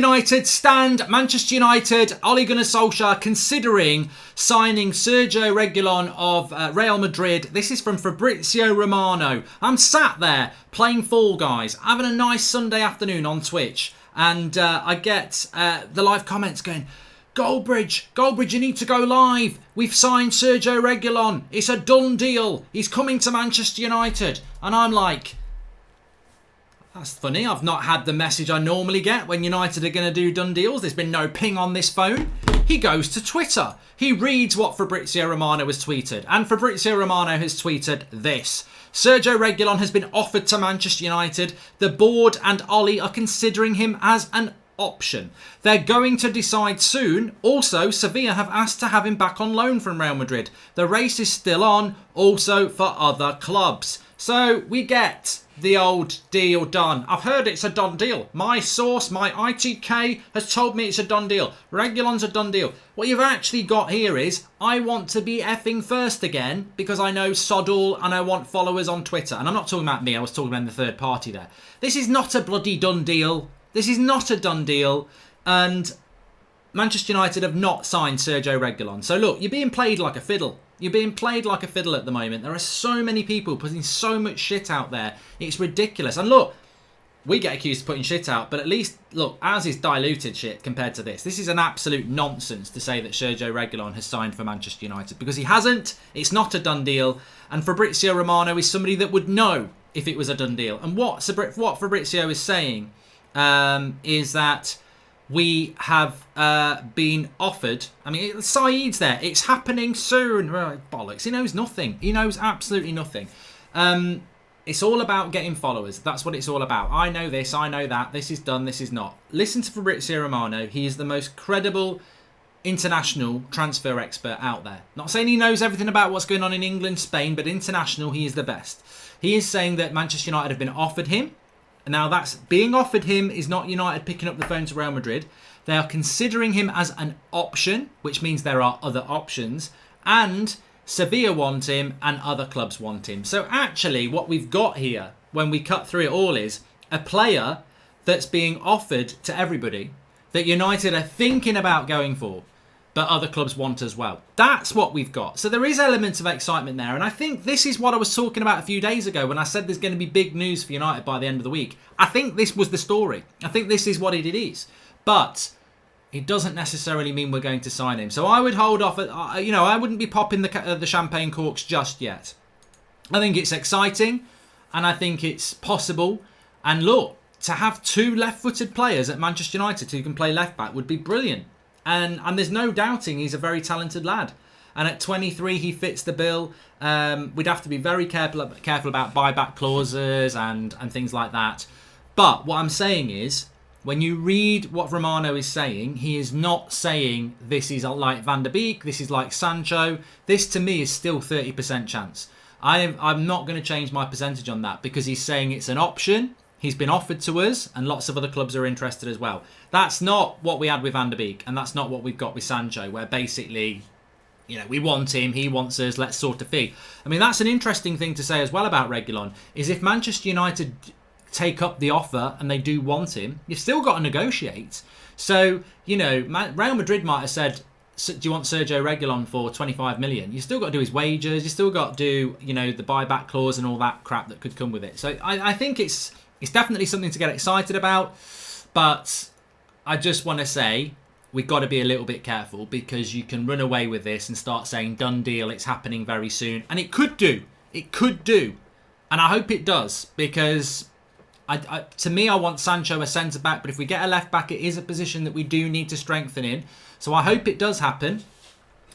United stand. Manchester United, Ole Gunnar Solskjaer considering signing Sergio Reguilon of Real Madrid. This is from Fabrizio Romano. I'm sat there playing Fall Guys, having a nice Sunday afternoon on Twitch, and I get the live comments going, Goldbridge, you need to go live. We've signed Sergio Reguilon. It's a done deal. He's coming to Manchester United. And I'm like, that's funny. I've not had the message I normally get when United are going to do done deals. There's been no ping on this phone. He goes to Twitter. He reads what Fabrizio Romano has tweeted. And Fabrizio Romano has tweeted this. Sergio Reguilon has been offered to Manchester United. The board and Ole are considering him as an option. They're going to decide soon. Also, Sevilla have asked to have him back on loan from Real Madrid. The race is still on, also for other clubs. So we get the old deal done. I've heard it's a done deal. My source, my ITK, has told me it's a done deal. Reguilon's a done deal. What you've actually got here is, I want to be effing first again because I know sod all and I want followers on Twitter. And I'm not talking about me, I was talking about the third party there. This is not a bloody done deal. This is not a done deal. And Manchester United have not signed Sergio Reguilon. So look, you're being played like a fiddle. You're being played like a fiddle at the moment. There are so many people putting so much shit out there. It's ridiculous. And look, we get accused of putting shit out, but at least, look, ours is diluted shit compared to this. This is an absolute nonsense to say that Sergio Reguilon has signed for Manchester United, because he hasn't. It's not a done deal. And Fabrizio Romano is somebody that would know if it was a done deal. And what Fabrizio is saying is that we have been offered. I mean, Saeed's there. It's happening soon. Right, bollocks. He knows nothing. He knows absolutely nothing. It's all about getting followers. That's what it's all about. I know this. I know that. This is done. This is not. Listen to Fabrizio Romano. He is the most credible international transfer expert out there. Not saying he knows everything about what's going on in England, Spain, but international, he is the best. He is saying that Manchester United have been offered him. Now, that's being offered him is not United picking up the phone to Real Madrid. They are considering him as an option, which means there are other options. And Sevilla want him and other clubs want him. So actually, what we've got here, when we cut through it all, is a player that's being offered to everybody that United are thinking about going for, but other clubs want as well. That's what we've got. So there is elements of excitement there. And I think this is what I was talking about a few days ago when I said there's going to be big news for United by the end of the week. I think this was the story. I think this is what it is. But it doesn't necessarily mean we're going to sign him. So I would hold off. I wouldn't be popping the champagne corks just yet. I think it's exciting. And I think it's possible. And look, to have two left-footed players at Manchester United who can play left-back would be brilliant. And there's no doubting he's a very talented lad. And at 23, he fits the bill. We'd have to be very careful about buyback clauses and things like that. But what I'm saying is, when you read what Romano is saying, he is not saying this is like Van der Beek, this is like Sancho. This, to me, is still 30% chance. I'm not going to change my percentage on that because he's saying it's an option. He's been offered to us, and lots of other clubs are interested as well. That's not what we had with Van der Beek, and that's not what we've got with Sancho, where basically, we want him, he wants us, let's sort a fee. I mean, that's an interesting thing to say as well about Reguilon, is if Manchester United take up the offer and they do want him, you've still got to negotiate. So, Real Madrid might have said, do you want Sergio Reguilon for 25 million? You've still got to do his wages, you've still got to do, the buyback clause and all that crap that could come with it. So I think it's definitely something to get excited about, but I just want to say we've got to be a little bit careful because you can run away with this and start saying done deal, it's happening very soon. And it could do. And I hope it does because to me, I want Sancho a centre-back, but if we get a left-back, it is a position that we do need to strengthen in. So I hope it does happen.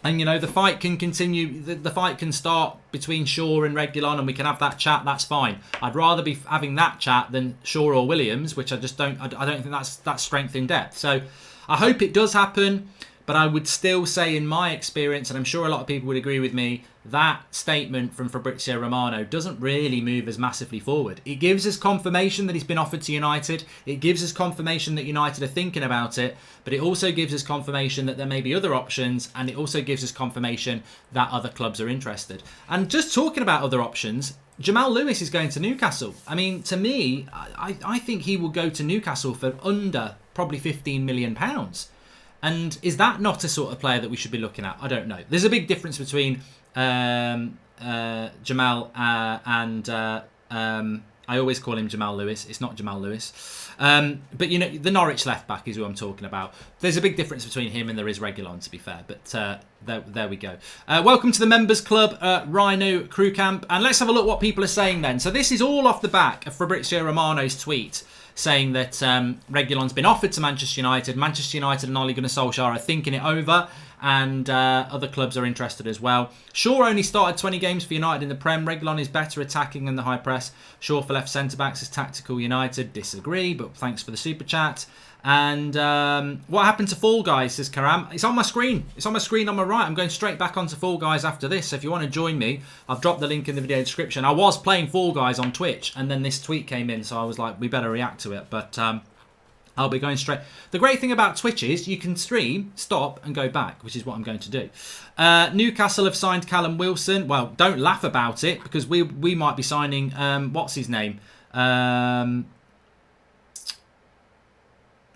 And, the fight can continue. The fight can start between Shaw and Reguilon and we can have that chat. That's fine. I'd rather be having that chat than Shaw or Williams, which I don't think that's strength in depth. So I hope it does happen. But I would still say, in my experience, and I'm sure a lot of people would agree with me, that statement from Fabrizio Romano doesn't really move us massively forward. It gives us confirmation that he's been offered to United. It gives us confirmation that United are thinking about it. But it also gives us confirmation that there may be other options. And it also gives us confirmation that other clubs are interested. And just talking about other options, Jamal Lewis is going to Newcastle. I mean, to me, I think he will go to Newcastle for under probably £15 million. And is that not a sort of player that we should be looking at? I don't know. There's a big difference between Jamal and I always call him Jamal Lewis. It's not Jamal Lewis. But, you know, the Norwich left-back is who I'm talking about. There's a big difference between him and there is Reguilon, to be fair. But there we go. Welcome to the Members Club, Rhino Crew Camp. And let's have a look what people are saying then. So this is all off the back of Fabrizio Romano's tweet saying that Reguilon's been offered to Manchester United. Manchester United and Ole Gunnar Solskjaer are thinking it over. And other clubs are interested as well. Shaw only started 20 games for United in the Prem. Reguilon is better attacking than the high press. Shaw for left centre-backs is tactical. United disagree, but thanks for the super chat. And what happened to Fall Guys, says Karam. It's on my screen. It's on my screen on my right. I'm going straight back onto Fall Guys after this. So if you want to join me, I've dropped the link in the video description. I was playing Fall Guys on Twitch, and then this tweet came in, so I was like, we better react to it. But I'll be going straight. The great thing about Twitch is you can stream, stop, and go back, which is what I'm going to do. Newcastle have signed Callum Wilson. Well, don't laugh about it, because we might be signing, what's his name?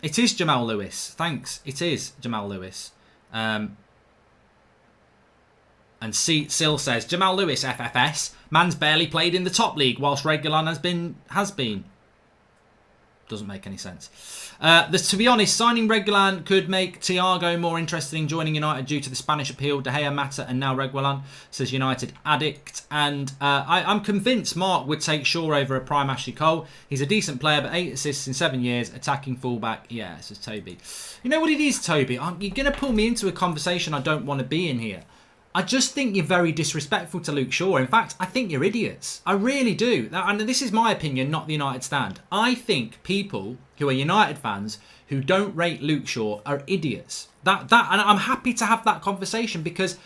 It is Jamal Lewis. Thanks. It is Jamal Lewis. And Sil says, Jamal Lewis, FFS. Man's barely played in the top league, whilst Reguilon has been. Doesn't make any sense. To be honest, signing Reguilon could make Thiago more interested in joining United due to the Spanish appeal. De Gea, Mata and now Reguilon, says United Addict. And I'm convinced Mark would take Shaw over a prime Ashley Cole. He's a decent player, but 8 assists in 7 years. Attacking fullback. Yeah, says Toby. You know what it is, Toby? You're going to pull me into a conversation I don't want to be in here. I just think you're very disrespectful to Luke Shaw. In fact, I think you're idiots. I really do. And this is my opinion, not the United stand. I think people who are United fans who don't rate Luke Shaw are idiots. And I'm happy to have that conversation because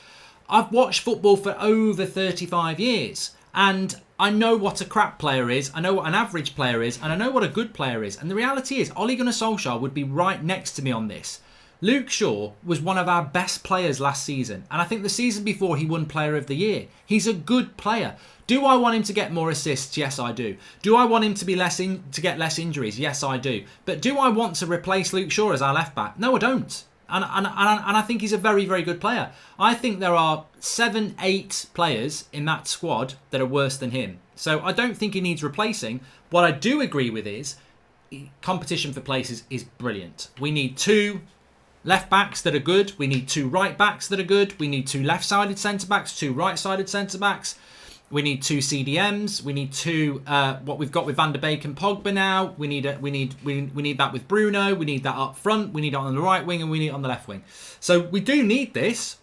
I've watched football for over 35 years. And I know what a crap player is, I know what an average player is, and I know what a good player is. And the reality is, Ole Gunnar Solskjaer would be right next to me on this. Luke Shaw was one of our best players last season. And I think the season before he won Player of the Year. He's a good player. Do I want him to get more assists? Yes, I do. Do I want him to be to get less injuries? Yes, I do. But do I want to replace Luke Shaw as our left back? No, I don't. And I think he's a very, very good player. I think there are 7, 8 players in that squad that are worse than him. So I don't think he needs replacing. What I do agree with is competition for places is brilliant. We need 2 left backs that are good. We need 2 right backs that are good. We need 2 left-sided centre backs, 2 right-sided centre backs. We need 2 CDMs. We need 2 what we've got with Van der Beek and Pogba now. We need that with Bruno. We need that up front. We need it on the right wing and we need it on the left wing. So we do need this,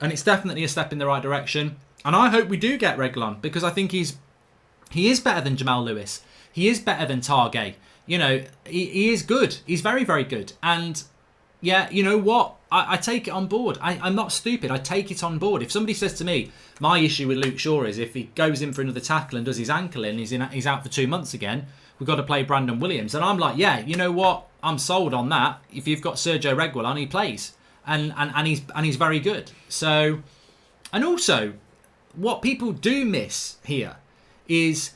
and it's definitely a step in the right direction. And I hope we do get Reguilon because I think he is better than Jamal Lewis. He is better than Targay. You know, he is good. He's very, very good. And yeah, you know what? I take it on board. I'm not stupid. I take it on board. If somebody says to me, my issue with Luke Shaw is if he goes in for another tackle and does his ankle in, he's out for 2 months again, we've got to play Brandon Williams. And I'm like, yeah, you know what? I'm sold on that. If you've got Sergio Reguilon, he plays. And he's very good. So, and also, what people do miss here is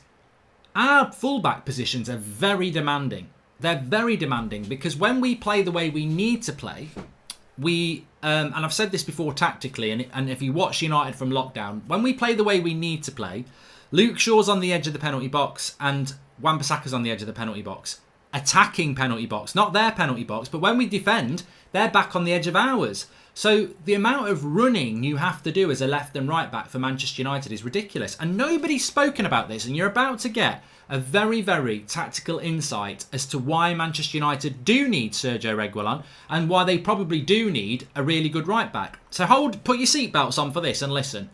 our fullback positions are very demanding. They're very demanding because when we play the way we need to play, we and I've said this before tactically, and if you watch United from lockdown, when we play the way we need to play, Luke Shaw's on the edge of the penalty box and Wan-Bissaka's on the edge of the penalty box. Attacking penalty box, not their penalty box, but when we defend, they're back on the edge of ours. So the amount of running you have to do as a left and right back for Manchester United is ridiculous. And nobody's spoken about this, and you're about to get a very, very tactical insight as to why Manchester United do need Sergio Reguilon and why they probably do need a really good right back. So put your seatbelts on for this and listen.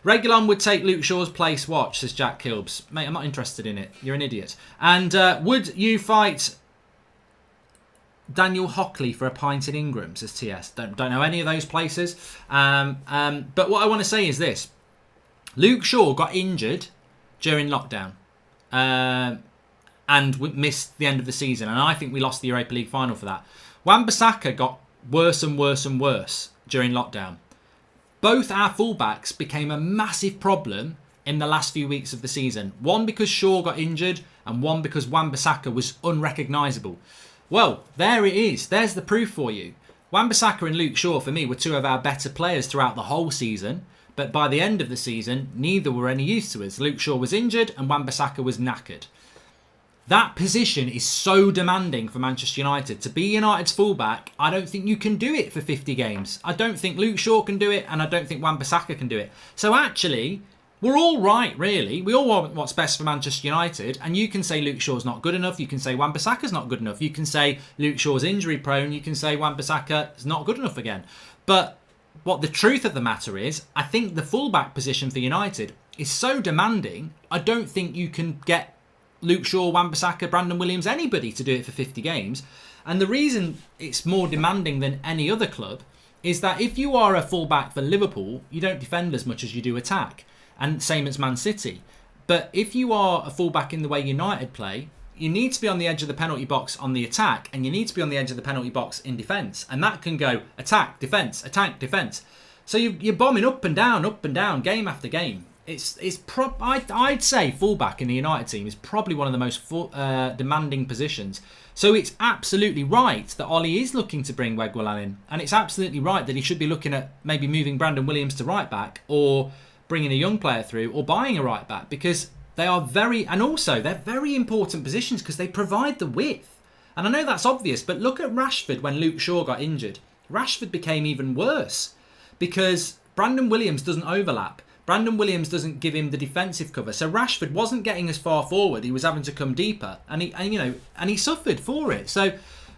Reguilon would take Luke Shaw's place, watch, says Jack Kilbs. Mate, I'm not interested in it. You're an idiot. And would you fight Daniel Hockley for a pint in Ingram, says TS. Don't know any of those places. But what I want to say is this. Luke Shaw got injured during lockdown. And we missed the end of the season. And I think we lost the Europa League final for that. Wan-Bissaka got worse and worse and worse during lockdown. Both our fullbacks became a massive problem in the last few weeks of the season. One because Shaw got injured and one because Wan-Bissaka was unrecognisable. Well, there it is. There's the proof for you. Wan-Bissaka and Luke Shaw, for me, were two of our better players throughout the whole season. But by the end of the season, neither were any use to us. Luke Shaw was injured and Wan-Bissaka was knackered. That position is so demanding for Manchester United. To be United's fullback, I don't think you can do it for 50 games. I don't think Luke Shaw can do it, and I don't think Wan-Bissaka can do it. So actually, we're all right, really. We all want what's best for Manchester United, and you can say Luke Shaw's not good enough. You can say Wan-Bissaka's not good enough. You can say Luke Shaw's injury prone. You can say Wan-Bissaka is not good enough again. But what the truth of the matter is, I think the fullback position for United is so demanding, I don't think you can get Luke Shaw, Wan-Bissaka, Brandon Williams, anybody to do it for 50 games. And the reason it's more demanding than any other club is that if you are a fullback for Liverpool, you don't defend as much as you do attack. And same as Man City. But if you are a fullback in the way United play, you need to be on the edge of the penalty box on the attack, and you need to be on the edge of the penalty box in defence. And that can go attack, defence, attack, defence. So you're bombing up and down, game after game. I'd say fullback in the United team is probably one of the most demanding positions. So it's absolutely right that Ollie is looking to bring Reguilon in. And it's absolutely right that he should be looking at maybe moving Brandon Williams to right back, or bringing a young player through, or buying a right back, because they are they're very important positions because they provide the width. And I know that's obvious, but look at Rashford when Luke Shaw got injured. Rashford became even worse because Brandon Williams doesn't overlap. Brandon Williams doesn't give him the defensive cover. So Rashford wasn't getting as far forward. He was having to come deeper, and he suffered for it. So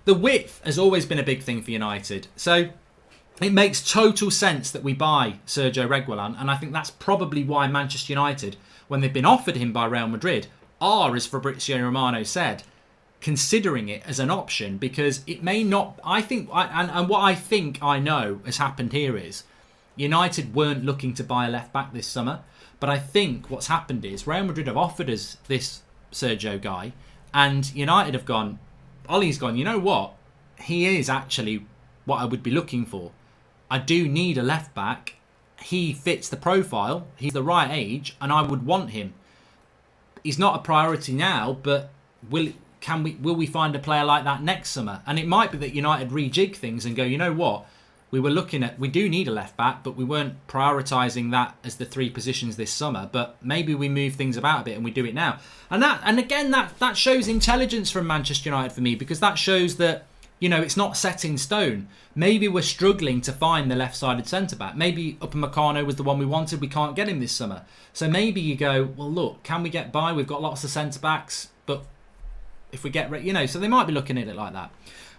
the width has always been a big thing for United. So it makes total sense that we buy Sergio Reguilon, and I think that's probably why Manchester United, when they've been offered him by Real Madrid, are, as Fabrizio Romano said, considering it as an option, because it may not. And what I think I know has happened here is United weren't looking to buy a left back this summer, but I think what's happened is Real Madrid have offered us this Sergio guy, and United have gone. Ollie's gone. You know what? He is actually what I would be looking for. I do need a left back. He fits the profile. He's the right age, and I would want him. He's not a priority now, but will we find a player like that next summer? And it might be that United rejig things and go, you know what? We do need a left back, but we weren't prioritising that as the three positions this summer. But maybe we move things about a bit and we do it now. And again, that shows intelligence from Manchester United for me, because that shows that, it's not set in stone. Maybe we're struggling to find the left-sided centre-back. Maybe Upamecano was the one we wanted. We can't get him this summer. So maybe you go, well, look, can we get by? We've got lots of centre-backs, but if we get, so they might be looking at it like that.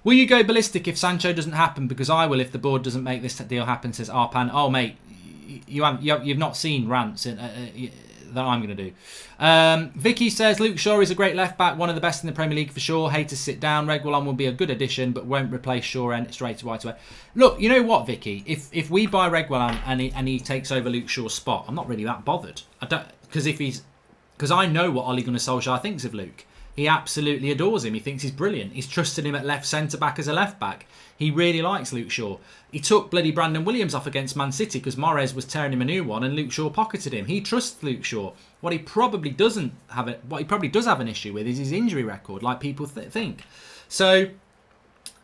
Will you go ballistic if Sancho doesn't happen? Because I will if the board doesn't make this deal happen, says Arpan. Oh, mate, you've not seen rants that I'm going to do. Vicky says, Luke Shaw is a great left-back, one of the best in the Premier League for sure. Haters sit down. Reguilon will be a good addition, but won't replace Shaw straight away. Look, you know what, Vicky? If we buy Reguilon and he takes over Luke Shaw's spot, I'm not really that bothered. Because I know what Ole Gunnar Solskjaer thinks of Luke. He absolutely adores him. He thinks he's brilliant. He's trusted him at left centre-back as a left-back. He really likes Luke Shaw. He took bloody Brandon Williams off against Man City because Mahrez was tearing him a new one and Luke Shaw pocketed him. He trusts Luke Shaw. What he probably does have an issue with is his injury record, like people think. So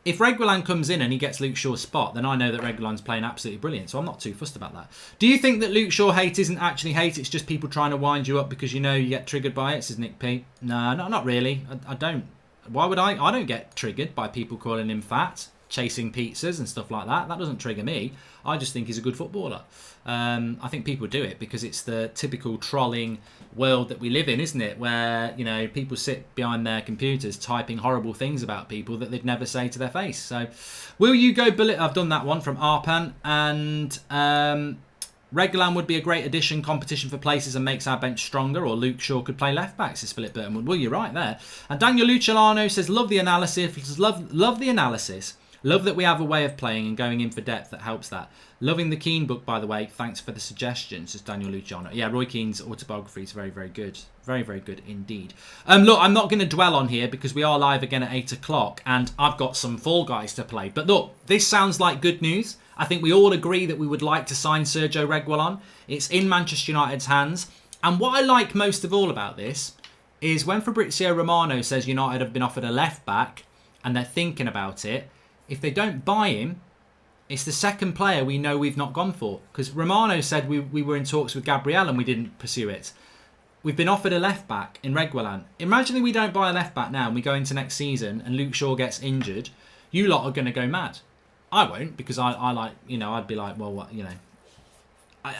if Reguilon comes in and he gets Luke Shaw's spot, then I know that Reguilon's playing absolutely brilliant. So I'm not too fussed about that. Do you think that Luke Shaw hate isn't actually hate? It's just people trying to wind you up because you get triggered by it, says Nick P. No, not really. I don't. Why would I? I don't get triggered by people calling him fat, chasing pizzas and stuff like that. That doesn't trigger me. I just think he's a good footballer. I think people do it because it's the typical trolling world that we live in, isn't it? Where, people sit behind their computers typing horrible things about people that they'd never say to their face. So, will you go bullet? I've done that one from Arpan. And Reguilon would be a great addition, competition for places and makes our bench stronger, or Luke Shaw could play left back, says Philip Burtonwood. Well, you're right there. And Daniel Luciano says, love the analysis. Love the analysis. Love that we have a way of playing and going in for depth that helps that. Loving the Keane book, by the way. Thanks for the suggestions, says Daniel Luciano. Yeah, Roy Keane's autobiography is very, very good. Very, very good indeed. Look, I'm not going to dwell on here because we are live again at 8 o'clock and I've got some Fall Guys to play. But look, this sounds like good news. I think we all agree that we would like to sign Sergio Reguilon. It's in Manchester United's hands. And what I like most of all about this is when Fabrizio Romano says United have been offered a left back, and they're thinking about it, if they don't buy him, it's the second player we know we've not gone for. Because Romano said we were in talks with Gabriel and we didn't pursue it. We've been offered a left back in Reguilon. Imagine if we don't buy a left back now and we go into next season and Luke Shaw gets injured. You lot are going to go mad. I won't, because I like, you know, I'd be like, well, what, you know.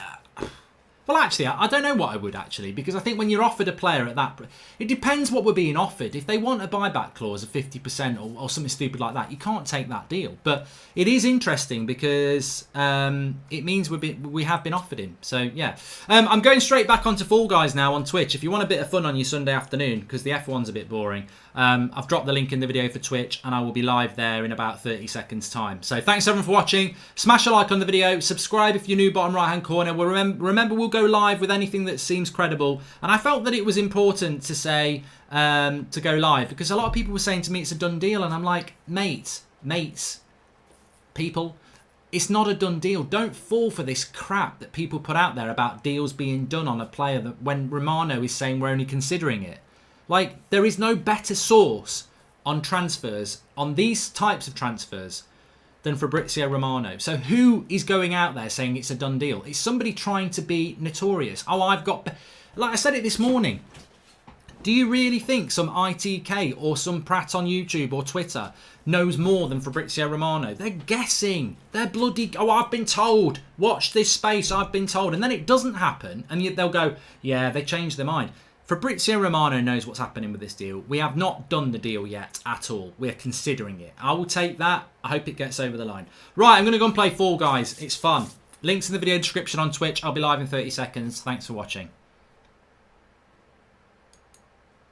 Well, actually, I don't know what I would, actually, because I think when you're offered a player at that... It depends what we're being offered. If they want a buyback clause of 50% or something stupid like that, you can't take that deal. But it is interesting because it means we have been offered him. So, yeah. I'm going straight back onto Fall Guys now on Twitch. If you want a bit of fun on your Sunday afternoon, because the F1's a bit boring, I've dropped the link in the video for Twitch, and I will be live there in about 30 seconds' time. So, thanks, everyone, for watching. Smash a like on the video. Subscribe if you're new, bottom right-hand corner. We'll remember, we'll go live with anything that seems credible, and I felt that it was important to say to go live, because a lot of people were saying to me it's a done deal, and I'm like, mates, people, it's not a done deal. Don't fall for this crap that people put out there about deals being done on a player that when Romano is saying we're only considering it. Like, there is no better source on transfers, on these types of transfers, than Fabrizio Romano. So who is going out there saying it's a done deal? It's somebody trying to be notorious. Oh, I've got... Like I said it this morning. Do you really think some ITK or some prat on YouTube or Twitter knows more than Fabrizio Romano? They're guessing. They're bloody... Oh, I've been told. Watch this space. I've been told. And then it doesn't happen. And they'll go, yeah, they changed their mind. Fabrizio Romano knows what's happening with this deal. We have not done the deal yet at all. We're considering it. I will take that. I hope it gets over the line. Right, I'm going to go and play Fall Guys. It's fun. Links in the video description on Twitch. I'll be live in 30 seconds. Thanks for watching.